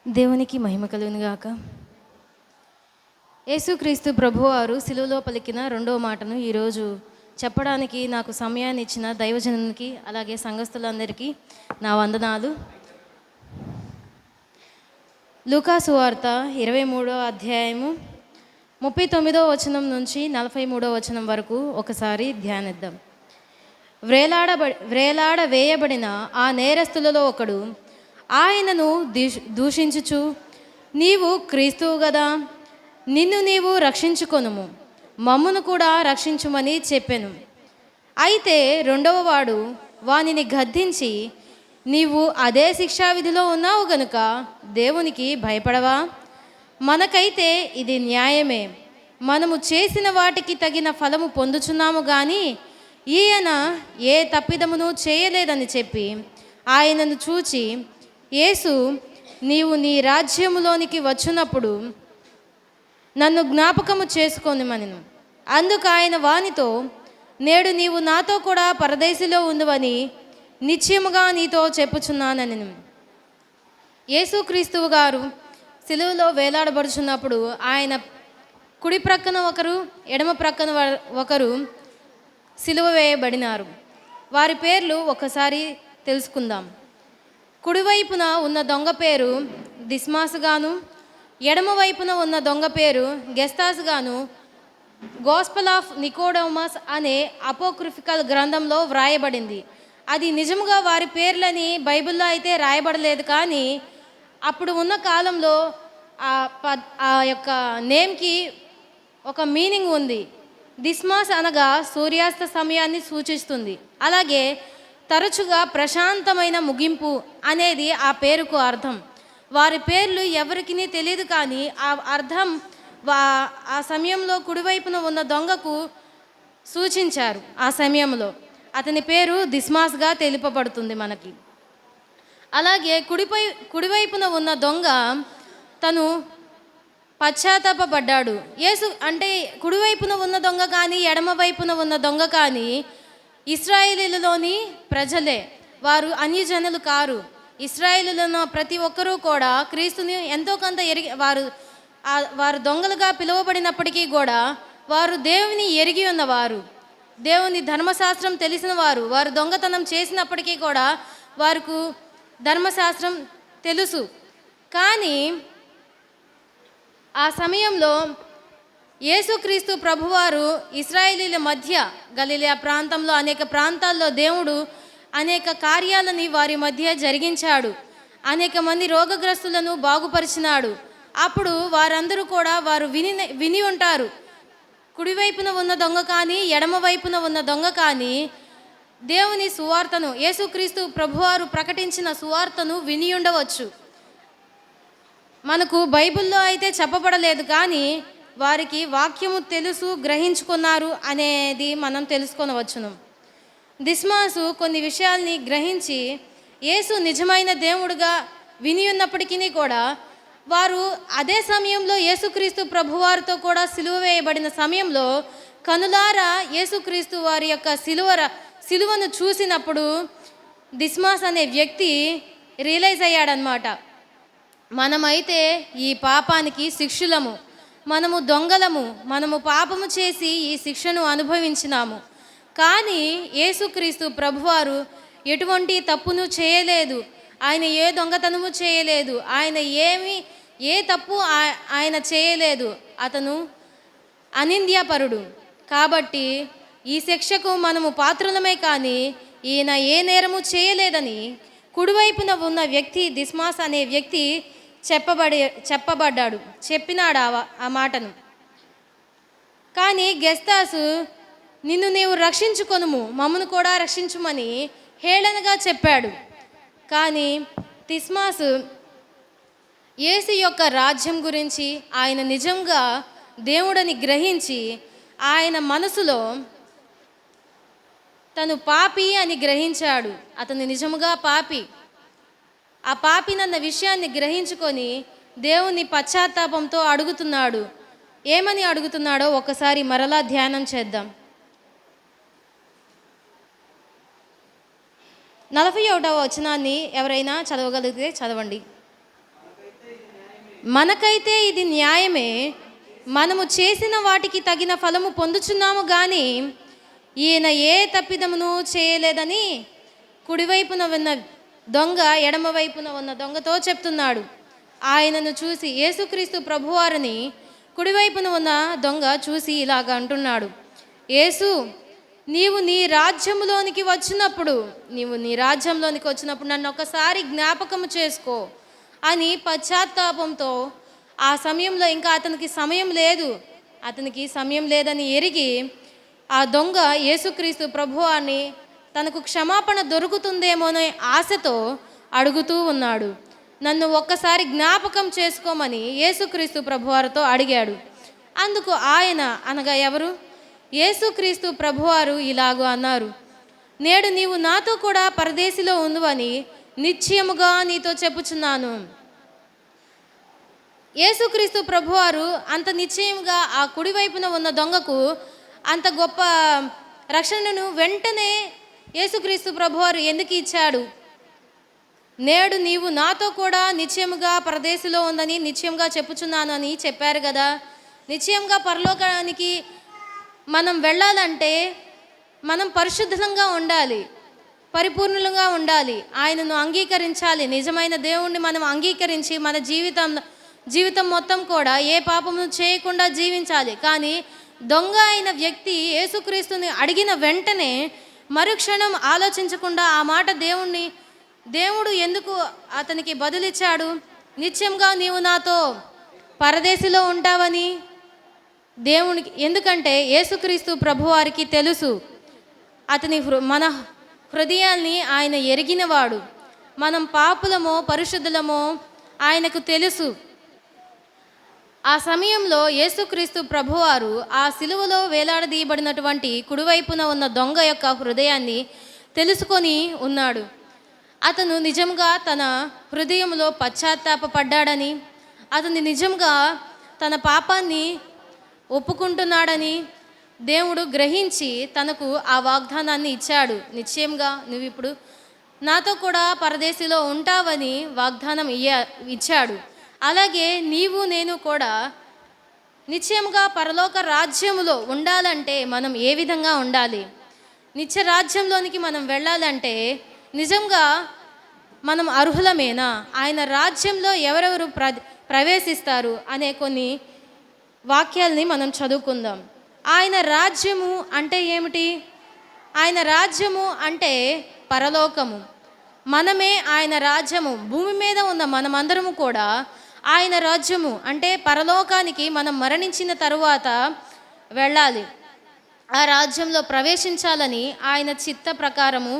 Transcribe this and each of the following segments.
దేవునికి మహిమ కలుగునుగాక. యేసుక్రీస్తు ప్రభువారు సిలువలో పలికిన రెండవ మాటను ఈరోజు చెప్పడానికి నాకు సమయాన్ని ఇచ్చిన దైవజనునికి అలాగే సంఘస్థులందరికీ నా వందనాలు. లూకా సువార్త 23వ అధ్యాయము 39వ వచనం నుంచి 43వ వచనం వరకు ఒకసారి ధ్యానిద్దాం. వేయబడిన ఆ నేరస్తులలో ఒకడు ఆయనను దూషించుచు, నీవు క్రీస్తువు గదా, నిన్ను నీవు రక్షించుకొనుము, మమ్మును కూడా రక్షించుమని చెప్పెను. అయితే రెండవ వాడు వానిని గద్దించి, నీవు అదే శిక్షావిధిలో ఉన్నావు గనుక దేవునికి భయపడవా? మనకైతే ఇది న్యాయమే, మనము చేసిన వాటికి తగిన ఫలము పొందుచున్నాము కానీ ఈయన ఏ తప్పిదమును చేయలేదని చెప్పి ఆయనను చూచి, యేసు, నీవు నీ రాజ్యములోనికి వచ్చినప్పుడు నన్ను జ్ఞాపకము చేసుకొనుమనెను. అందుకు ఆయన వానితో, నేడు నీవు నాతో కూడా పరదేశిలో ఉందువని నిశ్చయముగా నీతో చెప్పుచున్నానెను. యేసుక్రీస్తువు గారు సిలువలో వేలాడబడుచున్నప్పుడు ఆయన కుడి ప్రక్కన ఒకరు, ఎడమ ప్రక్కన ఒకరు సిలువ వేయబడినారు. వారి పేర్లు ఒకసారి తెలుసుకుందాం. కుడివైపున ఉన్న దొంగ పేరు దిస్మాసు గాను, ఎడమ వైపున ఉన్న దొంగ పేరు గెస్తాసు గాను గాస్పెల్ ఆఫ్ నికోడెమస్ అనే అపోక్రిఫికల్ గ్రంథంలో వ్రాయబడింది. అది నిజముగా వారి పేర్లని బైబిల్లో అయితే రాయబడలేదు, కానీ అప్పుడు ఉన్న కాలంలో ఆ యొక్క నేమ్కి ఒక మీనింగ్ ఉంది. దిస్మాస్ అనగా సూర్యాస్త సమయాన్ని సూచిస్తుంది. అలాగే తరచుగా ప్రశాంతమైన ముగింపు అనేది ఆ పేరుకు అర్థం. వారి పేర్లు ఎవరికి తెలియదు, కానీ ఆ అర్థం ఆ సమయంలో కుడివైపున ఉన్న దొంగకు సూచించారు. ఆ సమయంలో అతని పేరు దిస్మాస్గా తెలుపబడుతుంది మనకి. అలాగే కుడివైపున ఉన్న దొంగ తను పశ్చాత్తాపడ్డాడు. యేసు అంటే కుడివైపున ఉన్న దొంగ కానీ ఎడమ వైపున ఉన్న దొంగ కానీ ఇశ్రాయేలీలలోని ప్రజలే, వారు అన్యజనులు కారు. ఇశ్రాయేలీలో ప్రతి ఒక్కరూ కూడా క్రీస్తుని ఎంతో కొంత వారు దొంగలుగా పిలువబడినప్పటికీ కూడా వారు దేవుని ఎరిగి ఉన్నవారు, దేవుని ధర్మశాస్త్రం తెలిసిన వారు. వారు దొంగతనం చేసినప్పటికీ కూడా వారికి ధర్మశాస్త్రం తెలుసు. కానీ ఆ సమయంలో యేసుక్రీస్తు ప్రభువారు ఇశ్రాయేలీల మధ్య గలిలయ ప్రాంతంలో అనేక ప్రాంతాల్లో దేవుడు అనేక కార్యాలని వారి మధ్య జరిగించాడు. అనేక మంది రోగగ్రస్తులను బాగుపరిచినాడు. అప్పుడు వారందరూ కూడా వారు విని ఉంటారు. కుడివైపున ఉన్న దొంగ కానీ ఎడమ వైపున ఉన్న దొంగ కానీ దేవుని సువార్తను, యేసుక్రీస్తు ప్రభువారు ప్రకటించిన సువార్తను విని ఉండవచ్చు. మనకు బైబిల్లో అయితే చెప్పబడలేదు, కానీ వారికి వాక్యము తెలుసు, గ్రహించుకున్నారు అనేది మనం తెలుసుకొనవచ్చును. దిస్మాసు కొన్ని విషయాల్ని గ్రహించి యేసు నిజమైన దేవుడుగా విని ఉన్నప్పటికీ కూడా వారు అదే సమయంలో యేసుక్రీస్తు ప్రభువారితో కూడా సిలువ వేయబడిన సమయంలో కనులారా యేసుక్రీస్తు వారి యొక్క సిలువను చూసినప్పుడు దిస్మాస్ అనే వ్యక్తి రియలైజ్ అయ్యాడనమాట. మనమైతే ఈ పాపానికి శిక్షులము, మనము దొంగలము, మనము పాపము చేసి ఈ శిక్షను అనుభవించినాము. కానీ యేసుక్రీస్తు ప్రభువారు ఎటువంటి తప్పును చేయలేదు. ఆయన ఏ దొంగతనము చేయలేదు. ఆయన ఏ తప్పు ఆయన చేయలేదు. అతను అనింద్యపరుడు. కాబట్టి ఈ శిక్షకు మనము పాత్రులమే, కానీ ఈయన ఏ నేరము చేయలేదని కుడివైపున ఉన్న వ్యక్తి దిస్మాస్ అనే వ్యక్తి చెప్పినాడు ఆ మాటను. కానీ గెస్తాసు, నిన్ను నీవు రక్షించుకొనుము, మమ్మను కూడా రక్షించుమని హేళనగా చెప్పాడు. కానీ దిస్మాసు యేసు యొక్క రాజ్యం గురించి, ఆయన నిజంగా దేవుడని గ్రహించి ఆయన మనసులో తను పాపి అని గ్రహించాడు. అతను నిజముగా పాపి. ఆ పాపినన్న విషయాన్ని గ్రహించుకొని దేవుని పశ్చాత్తాపంతో అడుగుతున్నాడు. ఏమని అడుగుతున్నాడో ఒకసారి మరలా ధ్యానం చేద్దాం. 41వ వచనాన్ని ఎవరైనా చదవగలిగితే చదవండి. మనకైతే ఇది న్యాయమే, మనము చేసిన వాటికి తగిన ఫలము పొందుచున్నాము కానీ ఈయన ఏ తప్పిదమును చేయలేదని కుడివైపున ఉన్న దొంగ ఎడమ వైపున ఉన్న దొంగతో చెప్తున్నాడు. ఆయనను చూసి యేసుక్రీస్తు ప్రభువారిని కుడివైపున ఉన్న దొంగ చూసి ఇలాగ అంటున్నాడు, యేసు, నీవు నీ రాజ్యములోనికి వచ్చినప్పుడు నన్ను ఒకసారి జ్ఞాపకము చేసుకో అని పశ్చాత్తాపంతో, ఆ సమయంలో ఇంకా అతనికి సమయం లేదని ఎరిగి ఆ దొంగ యేసుక్రీస్తు ప్రభువాన్ని తనకు క్షమాపణ దొరుకుతుందేమోనే ఆశతో అడుగుతూ ఉన్నాడు. నన్ను ఒక్కసారి జ్ఞాపకం చేసుకోమని యేసుక్రీస్తు ప్రభువారితో అడిగాడు. అందుకు ఆయన అనగా ఎవరు? యేసుక్రీస్తు ప్రభువారు ఇలాగూ అన్నారు, నేడు నీవు నాతో కూడా పరదేశిలో ఉందువని నిశ్చయముగా నీతో చెప్పుచున్నాను. యేసుక్రీస్తు ప్రభువారు అంత నిశ్చయంగా ఆ కుడివైపున ఉన్న దొంగకు అంత గొప్ప రక్షణను వెంటనే యేసుక్రీస్తు ప్రభువారు ఎందుకు ఇచ్చాడు? నేడు నీవు నాతో కూడా నిశ్చయముగా పరదేశిలో ఉందని నిశ్చయంగా చెప్పుచున్నాను అని చెప్పారు కదా. నిశ్చయంగా పరలోకానికి మనం వెళ్ళాలంటే మనం పరిశుద్ధంగా ఉండాలి, పరిపూర్ణులుగా ఉండాలి, ఆయనను అంగీకరించాలి. నిజమైన దేవుణ్ణి మనం అంగీకరించి మన జీవితం మొత్తం కూడా ఏ పాపము చేయకుండా జీవించాలి. కానీ దొంగ అయిన వ్యక్తి యేసుక్రీస్తుని అడిగిన వెంటనే మరుక్షణం ఆలోచించకుండా ఆ మాట దేవుడు ఎందుకు అతనికి బదులిచ్చాడు? నిత్యంగా నీవు నాతో పరదేశిలో ఉంటావని దేవునికి. ఎందుకంటే యేసుక్రీస్తు ప్రభువారికి తెలుసు, మన హృదయాల్ని ఆయన ఎరిగినవాడు. మనం పాపులమో పరిశుద్ధులమో ఆయనకు తెలుసు. ఆ సమయంలో యేసుక్రీస్తు ప్రభువారు ఆ సిలువలో వేలాడదీయబడినటువంటి కుడివైపున ఉన్న దొంగ యొక్క హృదయాన్ని తెలుసుకొని ఉన్నాడు. అతను నిజంగా తన హృదయంలో పశ్చాత్తాపడ్డాడని, అతను నిజంగా తన పాపాన్ని ఒప్పుకుంటున్నాడని దేవుడు గ్రహించి తనకు ఆ వాగ్దానాన్ని ఇచ్చాడు. నిశ్చయంగా నువ్వు ఇప్పుడు నాతో కూడా పరదేశిలో ఉంటావని వాగ్దానం ఇచ్చాడు. అలాగే నీవు నేను కూడా నిశ్చయంగా పరలోక రాజ్యములో ఉండాలంటే మనం ఏ విధంగా ఉండాలి? నిత్య రాజ్యంలోనికి మనం వెళ్ళాలంటే నిజంగా మనం అర్హులమేనా? ఆయన రాజ్యంలో ఎవరెవరు ప్రవేశిస్తారు అనే కొన్ని వాక్యాలని మనం చదువుకుందాం. ఆయన రాజ్యము అంటే ఏమిటి? ఆయన రాజ్యము అంటే పరలోకము. మనమే ఆయన రాజ్యము. భూమి మీద ఉన్న మనమందరము కూడా ఆయన రాజ్యము అంటే పరలోకానికి మనం మరణించిన తరువాత వెళ్ళాలి. ఆ రాజ్యంలో ప్రవేశించాలని ఆయన చిత్త ప్రకారము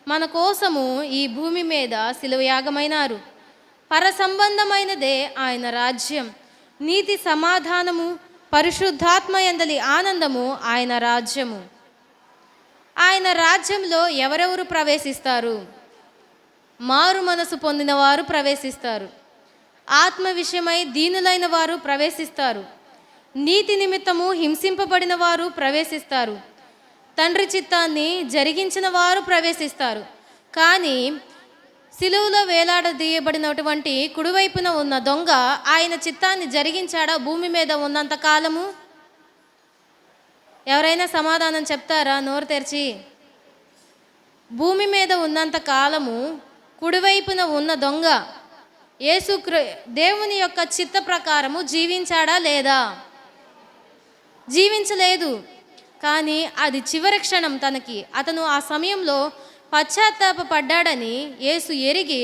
మన కోసము ఈ భూమి మీద శిలువయాగమైనారు. పర సంబంధమైనదే ఆయన రాజ్యం. నీతి సమాధానము పరిశుద్ధాత్మ యందలి ఆనందము ఆయన రాజ్యము. ఆయన రాజ్యంలో ఎవరెవరు ప్రవేశిస్తారు? మారు మనసు పొందిన వారు ప్రవేశిస్తారు. ఆత్మ విషయమై దీనులైన వారు ప్రవేశిస్తారు. నీతి నిమిత్తము హింసింపబడిన వారు ప్రవేశిస్తారు. తండ్రి చిత్తాన్ని జరిగించిన వారు ప్రవేశిస్తారు. కానీ సిలువలో వేలాడదీయబడినటువంటి కుడివైపున ఉన్న దొంగ ఆయన చిత్తాన్ని జరిగించాడా భూమి మీద ఉన్నంత కాలము? ఎవరైనా సమాధానం చెప్తారా నోరు తెరిచి? భూమి మీద ఉన్నంత కాలము కుడివైపున ఉన్న దొంగ దేవుని యొక్క చిత్త ప్రకారము జీవించాడా లేదా? జీవించలేదు. కానీ అది చివరి క్షణం అతను ఆ సమయంలో పశ్చాత్తాపడ్డాడని యేసు ఎరిగి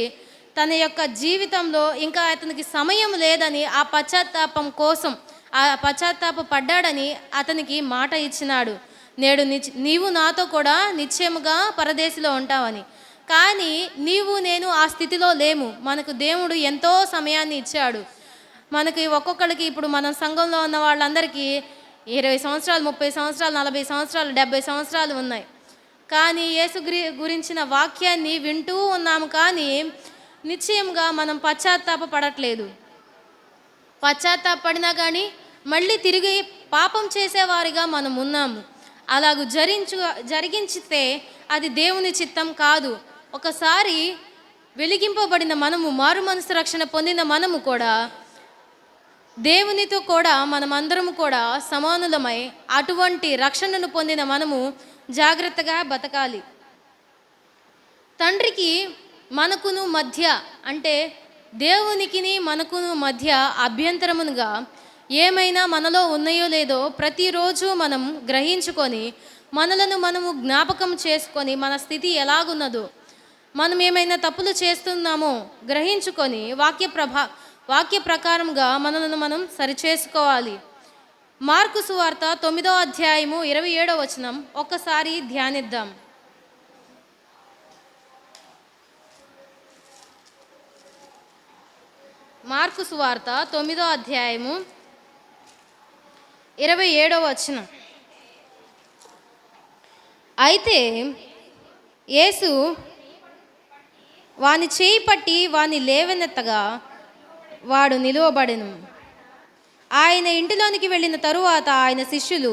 తన యొక్క జీవితంలో ఇంకా అతనికి సమయం లేదని ఆ పశ్చాత్తాపడ్డాడని అతనికి మాట ఇచ్చినాడు, నేడు నీవు నాతో కూడా నిశ్చయముగా పరదేశిలో ఉంటావని. కానీ నీవు నేను ఆ స్థితిలో లేము. మనకు దేవుడు ఎంతో సమయాన్ని ఇచ్చాడు. మనకి ఒక్కొక్కరికి ఇప్పుడు మన సంఘంలో ఉన్న వాళ్ళందరికీ 20 సంవత్సరాలు, 30 సంవత్సరాలు, 40 సంవత్సరాలు, 70 సంవత్సరాలు ఉన్నాయి. కానీ యేసు గురించిన వాక్యాన్ని వింటూ ఉన్నాము. కానీ నిశ్చయంగా మనం పశ్చాత్తాపడట్లేదు. పశ్చాత్తాపడినా కానీ మళ్ళీ తిరిగి పాపం చేసేవారిగా మనం ఉన్నాము. అలాగూ జరిగించితే అది దేవుని చిత్తం కాదు. ఒకసారి వెలిగింపబడిన మనము, మారు మనసు రక్షణ పొందిన మనము కూడా దేవునితో కూడా మనమందరము కూడా సమానులమై అటువంటి రక్షణను పొందిన మనము జాగ్రత్తగా బతకాలి. తండ్రికి మనకును మధ్య, అంటే దేవునికిని మనకును మధ్య అభ్యంతరమునుగా ఏమైనా మనలో ఉన్నాయో లేదో ప్రతిరోజు మనం గ్రహించుకొని మనలను మనము జ్ఞాపకం చేసుకొని మన స్థితి ఎలాగున్నదో, మనం ఏమైనా తప్పులు చేస్తున్నామో గ్రహించుకొని వాక్య ప్రకారంగా మనలను మనం సరిచేసుకోవాలి. మార్కు సువార్త 9వ అధ్యాయము 27వ వచనం ఒక్కసారి ధ్యానిద్దాం. మార్కు సువార్త 9వ అధ్యాయము 27వ వచనం. అయితే యేసు వాని చేయి పట్టి వాని లేవనెత్తగా వాడు నిలువబడెను. ఆయన ఇంటిలోనికి వెళ్ళిన తరువాత ఆయన శిష్యులు,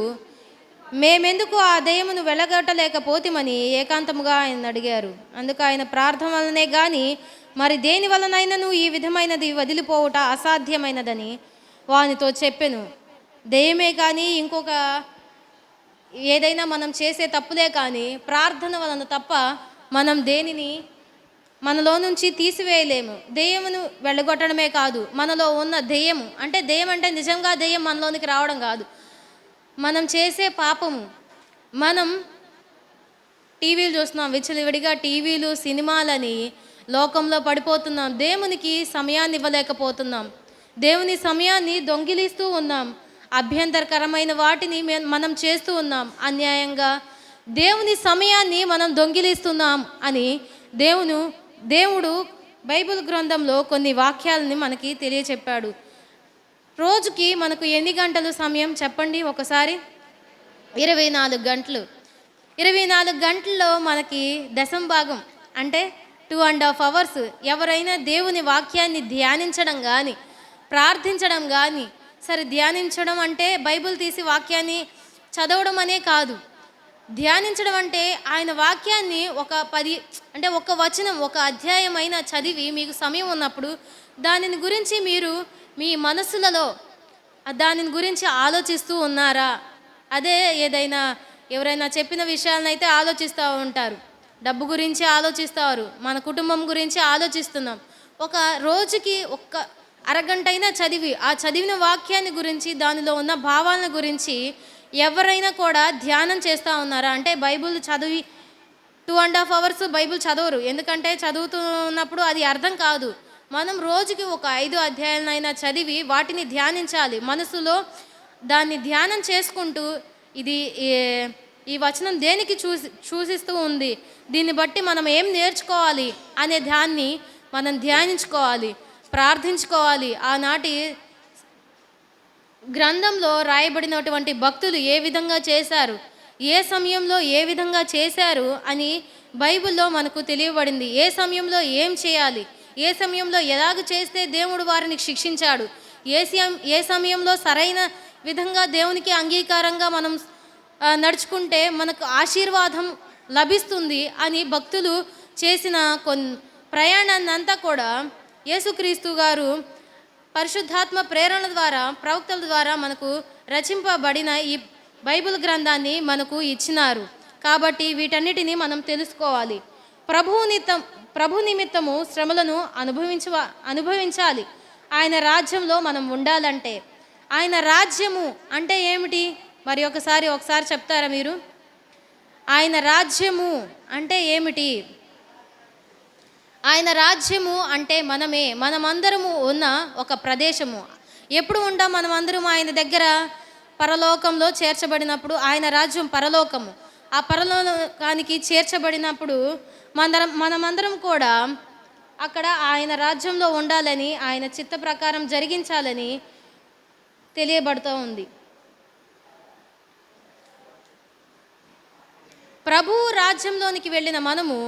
మేమెందుకు ఆ దెయ్యమును వెళ్ళగొట్టలేకపోతిమని ఏకాంతముగా ఆయన అడిగారు. అందుకు ఆయన ప్రార్థన వలనే గాని మరి దేని వలనైనను ఈ విధమైనది వదిలిపోవుట అసాధ్యమైనదని వానితో చెప్పెను. దెయ్యమే కానీ ఇంకొక ఏదైనా మనం చేసే తప్పులే కానీ ప్రార్థన వలన తప్ప మనం దేనిని మనలో నుంచి తీసివేయలేము. దెయ్యమును వెళ్ళగొట్టడమే కాదు, మనలో ఉన్న దెయ్యము, అంటే దెయ్యం అంటే నిజంగా దెయ్యం మనలోనికి రావడం కాదు, మనం చేసే పాపము. మనం టీవీలు చూస్తున్నాం, విచ్చలవిడిగా టీవీలు సినిమాలని లోకంలో పడిపోతున్నాం. దేవునికి సమయాన్ని ఇవ్వలేకపోతున్నాం, దేవుని సమయాన్ని దొంగిలిస్తూ ఉన్నాం, అభ్యంతరకరమైన వాటిని మనం చేస్తూ ఉన్నాం. అన్యాయంగా దేవుని సమయాన్ని మనం దొంగిలిస్తున్నాం అని దేవుడు బైబిల్ గ్రంథంలో కొన్ని వాక్యాలని మనకి తెలియచెప్పాడు. రోజుకి మనకు ఎన్ని గంటలు సమయం చెప్పండి ఒకసారి? 24 గంటలు. 24 గంటల్లో మనకి దశం భాగం అంటే 2.5 hours ఎవరైనా దేవుని వాక్యాన్ని ధ్యానించడం కానీ ప్రార్థించడం కానీ, సరే ధ్యానించడం అంటే బైబిల్ తీసి వాక్యాన్ని చదవడం అనే కాదు, ధ్యానించడం అంటే ఆయన వాక్యాన్ని ఒక వచనం, ఒక అధ్యాయం అయినా చదివి మీకు సమయం ఉన్నప్పుడు దానిని గురించి మీరు మీ మనసులలో దానిని గురించి ఆలోచిస్తూ ఉన్నారా? అదే ఏదైనా ఎవరైనా చెప్పిన విషయాలను అయితే ఆలోచిస్తూ ఉంటారు, డబ్బు గురించి ఆలోచిస్తారు, మన కుటుంబం గురించి ఆలోచిస్తున్నాం. ఒక రోజుకి ఒక్క అరగంట అయినా చదివి ఆ చదివిన వాక్యాన్ని గురించి, దానిలో ఉన్న భావాలను గురించి ఎవరైనా కూడా ధ్యానం చేస్తూ ఉన్నారా? అంటే బైబిల్ చదివి 2.5 hours బైబిల్ చదవరు, ఎందుకంటే చదువుతున్నప్పుడు అది అర్థం కాదు. మనం రోజుకి ఒక 5 అధ్యాయాలనైనా చదివి వాటిని ధ్యానించాలి. మనసులో దాన్ని ధ్యానం చేసుకుంటూ ఇది ఈ వచనం దేనికి సూచిస్తూ ఉంది, దీన్ని బట్టి మనం ఏం నేర్చుకోవాలి అనే దాన్ని మనం ధ్యానించుకోవాలి, ప్రార్థించుకోవాలి. ఆనాటి గ్రంథంలో రాయబడినటువంటి భక్తులు ఏ విధంగా చేశారు, ఏ సమయంలో ఏ విధంగా చేశారు అని బైబిల్లో మనకు తెలియబడింది. ఏ సమయంలో ఏం చేయాలి, ఏ సమయంలో ఎలాగ చేస్తే దేవుడు వారిని శిక్షించాడు, ఏ సమయంలో సరైన విధంగా దేవునికి అంగీకారంగా మనం నడుచుకుంటే మనకు ఆశీర్వాదం లభిస్తుంది అని భక్తులు చేసిన ప్రయాణాన్ని అంతా కూడా యేసుక్రీస్తు గారు పరిశుద్ధాత్మ ప్రేరణ ద్వారా, ప్రవక్తల ద్వారా మనకు రచింపబడిన ఈ బైబిల్ గ్రంథాన్ని మనకు ఇచ్చినారు. కాబట్టి వీటన్నిటినీ మనం తెలుసుకోవాలి. ప్రభు నిమిత్తము శ్రమలను అనుభవించాలి. ఆయన రాజ్యంలో మనం ఉండాలంటే. ఆయన రాజ్యము అంటే ఏమిటి? మరి ఒకసారి చెప్తారా మీరు? ఆయన రాజ్యము అంటే ఏమిటి? ఆయన రాజ్యము అంటే మనమందరము ఉన్న ఒక ప్రదేశము. ఎప్పుడు ఉంటాం మనమందరం ఆయన దగ్గర? పరలోకంలో చేర్చబడినప్పుడు. ఆయన రాజ్యం పరలోకము. ఆ పరలోకానికి చేర్చబడినప్పుడు మనమందరం కూడా అక్కడ ఆయన రాజ్యంలో ఉండాలని, ఆయన చిత్త ప్రకారం జరిగించాలని తెలియబడుతూ ఉంది. ప్రభు రాజ్యంలోనికి వెళ్ళిన మనము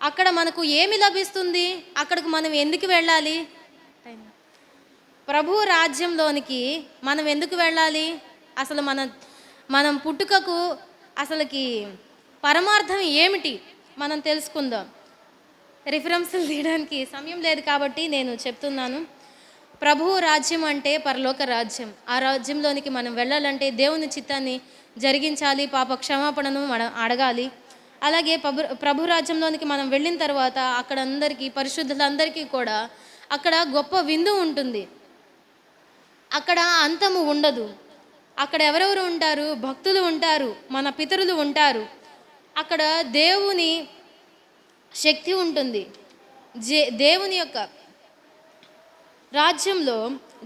అక్కడ మనకు ఏమి లభిస్తుంది? అక్కడికి మనం ఎందుకు వెళ్ళాలి? ప్రభు రాజ్యంలోనికి మనం ఎందుకు వెళ్ళాలి? అసలు మనం పుట్టుకకు అసలుకి పరమార్థం ఏమిటి మనం తెలుసుకుందాం. రిఫరెన్స్లు తీయడానికి సమయం లేదు కాబట్టి నేను చెప్తున్నాను. ప్రభువు రాజ్యం అంటే పరలోక రాజ్యం. ఆ రాజ్యంలోనికి మనం వెళ్ళాలంటే దేవుని చిత్తాన్ని జరిగించాలి, పాప క్షమాపణను మనం అడగాలి. అలాగే ప్రభు రాజ్యంలోనికి మనం వెళ్ళిన తర్వాత అక్కడ అందరికీ, పరిశుద్ధులందరికీ కూడా అక్కడ గొప్ప విందు ఉంటుంది. అక్కడ అంతము ఉండదు. అక్కడ ఎవరెవరు ఉంటారు? భక్తులు ఉంటారు, మన పితరులు ఉంటారు. అక్కడ దేవుని శక్తి ఉంటుంది. దేవుని యొక్క రాజ్యంలో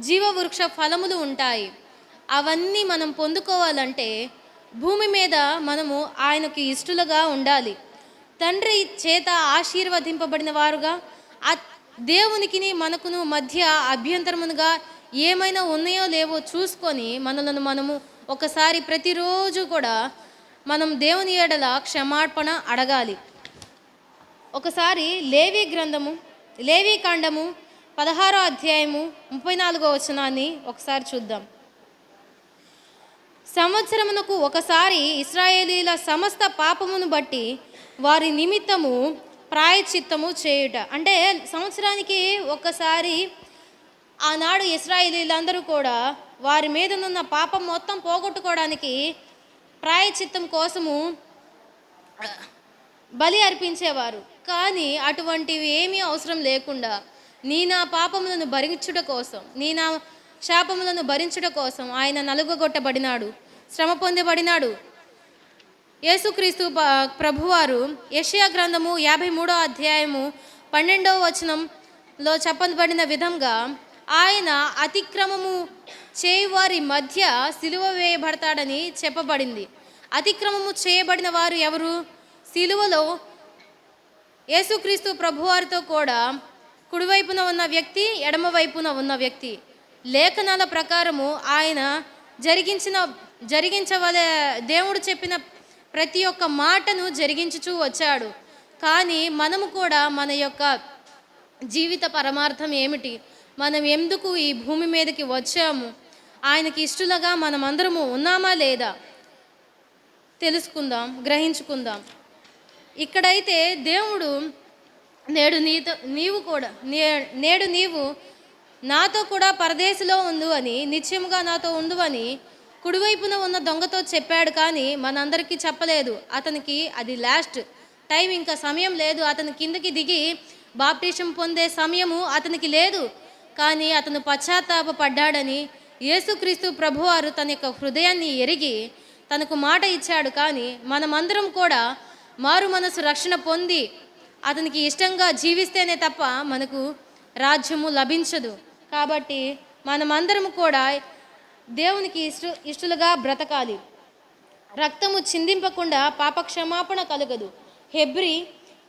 జీవవృక్ష ఫలములు ఉంటాయి. అవన్నీ మనం పొందుకోవాలంటే భూమి మీద మనము ఆయనకి ఇష్టలుగా ఉండాలి. తండ్రి చేత ఆశీర్వదింపబడిన వారుగా, దేవునికి మనకును మధ్య అభ్యంతరముగా ఏమైనా ఉన్నాయో లేవో చూసుకొని మనలను మనము ఒకసారి ప్రతిరోజు కూడా మనం దేవుని ఎడల క్షమాపణ అడగాలి. ఒకసారి లేవీ కాండము 16వ అధ్యాయము 34వ వచనాన్ని ఒకసారి చూద్దాం. సంవత్సరమునకు ఒకసారి ఇశ్రాయేలీల సమస్త పాపమును బట్టి వారి నిమిత్తము ప్రాయశ్చిత్తము చేయుట. అంటే సంవత్సరానికి ఒకసారి ఆనాడు ఇశ్రాయేలీలందరూ కూడా వారి మీదనున్న పాపం మొత్తం పోగొట్టుకోవడానికి ప్రాయశ్చిత్తం కోసము బలి అర్పించేవారు. కానీ అటువంటివి ఏమీ అవసరం లేకుండా నా పాపములను భరించుట కోసం, నా శాపములను భరించుట కోసం ఆయన నలుగగొట్టబడినాడు, శ్రమ పొందబడినాడు. యేసుక్రీస్తు ప్రభువారు యెషయా గ్రంథము 53వ అధ్యాయము 12వ వచనంలో చెప్పబడిన విధంగా ఆయన అతిక్రమము చేయువారి మధ్య సిలువ వేయబడతాడని చెప్పబడింది. అతిక్రమము చేయబడిన వారు ఎవరు? సిలువలో యేసుక్రీస్తు ప్రభువారితో కూడా కుడివైపున ఉన్న వ్యక్తి, ఎడమ వైపున ఉన్న వ్యక్తి. లేఖనాల ప్రకారము ఆయన జరిగించవలే దేవుడు చెప్పిన ప్రతి ఒక్క మాటను జరిగించుచూ వచ్చాడు. కానీ మనము కూడా మన యొక్క జీవిత పరమార్థం ఏమిటి, మనం ఎందుకు ఈ భూమి మీదకి వచ్చాము, ఆయనకి ఇష్టలుగా మనం అందరము ఉన్నామా లేదా తెలుసుకుందాం, గ్రహించుకుందాం. ఇక్కడైతే దేవుడు నేడు నీవు నాతో కూడా పరదేశంలో ఉండు అని, నిశ్చయముగా నాతో ఉండు అని కుడివైపున ఉన్న దొంగతో చెప్పాడు. కానీ మనందరికీ చెప్పలేదు. అతనికి అది లాస్ట్ టైం, ఇంకా సమయం లేదు. అతను కిందకి దిగి బాప్టిజం పొందే సమయము అతనికి లేదు. కానీ అతను పశ్చాత్తాపపడ్డాడని యేసుక్రీస్తు ప్రభువారు తన యొక్క హృదయాన్ని ఎరిగి తనకు మాట ఇచ్చాడు. కానీ మనమందరం కూడా మారు మనసు రక్షణ పొంది అతనికి ఇష్టంగా జీవిస్తేనే తప్ప మనకు రాజ్యము లభించదు. కాబట్టి మనమందరం కూడా దేవునికి ఇష్టలుగా బ్రతకాలి. రక్తము చిందింపకుండా పాపక్షమాపణ కలగదు. హెబ్రీ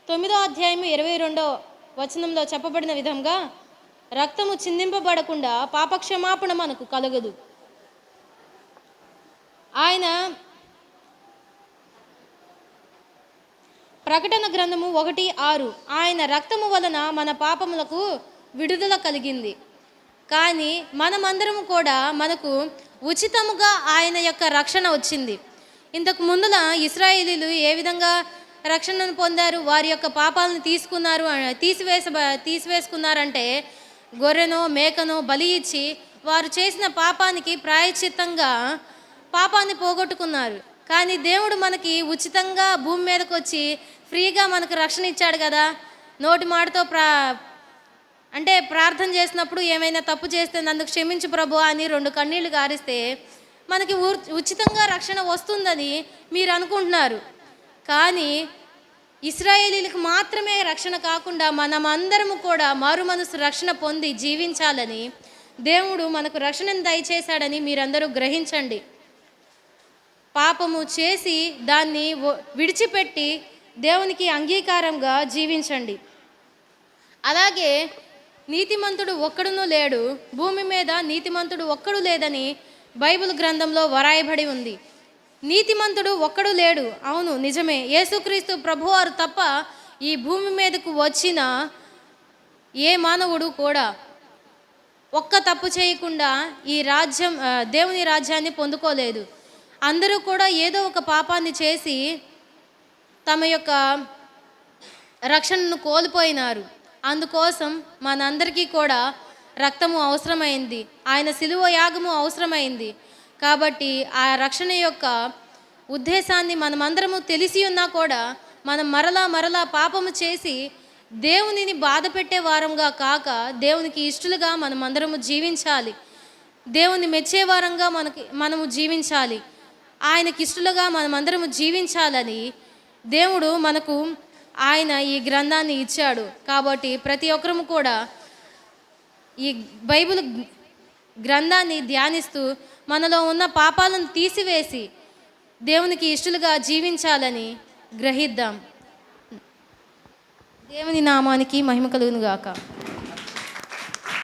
9వ అధ్యాయము 22వ వచనంలో చెప్పబడిన విధంగా రక్తము చిందింపబడకుండా పాపక్షమాపణ మనకు కలగదు. ఆయన ప్రకటన గ్రంథము 1:6 ఆయన రక్తము వలన మన పాపములకు విడుదల కలిగింది. కానీ మనమందరము కూడా మనకు ఉచితముగా ఆయన యొక్క రక్షణ వచ్చింది. ఇంతకు ముందుల ఇశ్రాయేలీలు ఏ విధంగా రక్షణను పొందారు? వారి యొక్క పాపాలను తీసివేసుకున్నారంటే గొర్రెనో మేకనో బలి ఇచ్చి వారు చేసిన పాపానికి ప్రాయశ్చిత్తంగా పాపాన్ని పోగొట్టుకున్నారు. కానీ దేవుడు మనకి ఉచితంగా భూమి మీదకి వచ్చి ఫ్రీగా మనకు రక్షణ ఇచ్చాడు కదా. నోటి మాటతో ప్రార్థన చేసినప్పుడు ఏమైనా తప్పు చేస్తే నన్ను క్షమించు ప్రభు అని 2 కన్నీళ్లు గారిస్తే మనకి ఉచితంగా రక్షణ వస్తుందని మీరు అనుకుంటున్నారు. కానీ ఇశ్రాయేలీలకు మాత్రమే రక్షణ కాకుండా మనమందరము కూడా మారు మనసు రక్షణ పొంది జీవించాలని దేవుడు మనకు రక్షణను దయచేశాడని మీరందరూ గ్రహించండి. పాపము చేసి దాన్ని విడిచిపెట్టి దేవునికి అంగీకారంగా జీవించండి. అలాగే నీతిమంతుడు ఒక్కడునూ లేడు, భూమి మీద నీతిమంతుడు ఒక్కడు లేదని బైబిల్ గ్రంథంలో వ్రాయబడి ఉంది. నీతిమంతుడు ఒక్కడు లేడు, అవును నిజమే. యేసుక్రీస్తు ప్రభువారు తప్ప ఈ భూమి మీదకు వచ్చిన ఏ మానవుడు కూడా ఒక్క తప్పు చేయకుండా ఈ దేవుని రాజ్యాన్ని పొందుకోలేదు. అందరూ కూడా ఏదో ఒక పాపాన్ని చేసి తమ యొక్క రక్షణను కోల్పోయినారు. అందుకోసం మనందరికీ కూడా రక్తము అవసరమైంది, ఆయన శిలువ యాగము అవసరమైంది. కాబట్టి ఆ రక్షణ యొక్క ఉద్దేశాన్ని మనమందరము తెలిసి ఉన్నా కూడా మనం మరలా పాపము చేసి దేవునిని బాధ పెట్టే వారంగా కాక దేవునికి ఇష్టలుగా మనమందరము జీవించాలి. దేవుని మెచ్చేవారంగా మనము జీవించాలి. ఆయనకి ఇష్టలుగా మనమందరము జీవించాలని దేవుడు మనకు ఆయన ఈ గ్రంథాన్ని ఇచ్చాడు. కాబట్టి ప్రతి ఒక్కరము కూడా ఈ బైబిల్ గ్రంథాన్ని ధ్యానిస్తూ మనలో ఉన్న పాపాలను తీసివేసి దేవునికి ఇష్టలుగా జీవించాలని గ్రహిద్దాం. దేవుని నామానికి మహిమ కలుగును గాక.